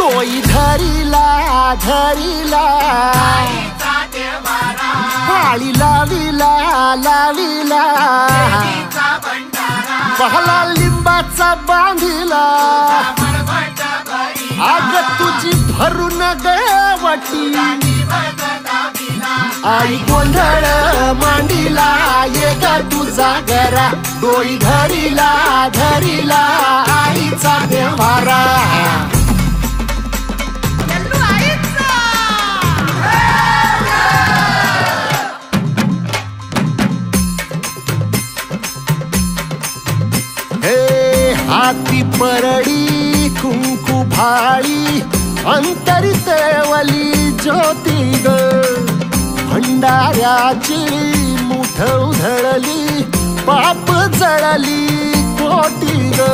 डोई धरिला धरिला पाळी लाविला लाविला पहला लिंबाचा बांधिला आग तुझी भरून गवटी आई गोंधळ मांडिला ये ग तुझा घरा डोई धरिला धरिला आईचा देवारा हाती परडी कुंकू भाळी अंतरितवली ज्योती ग भंडाऱ्याची मुठ उधळली पाप जळली कोटी ग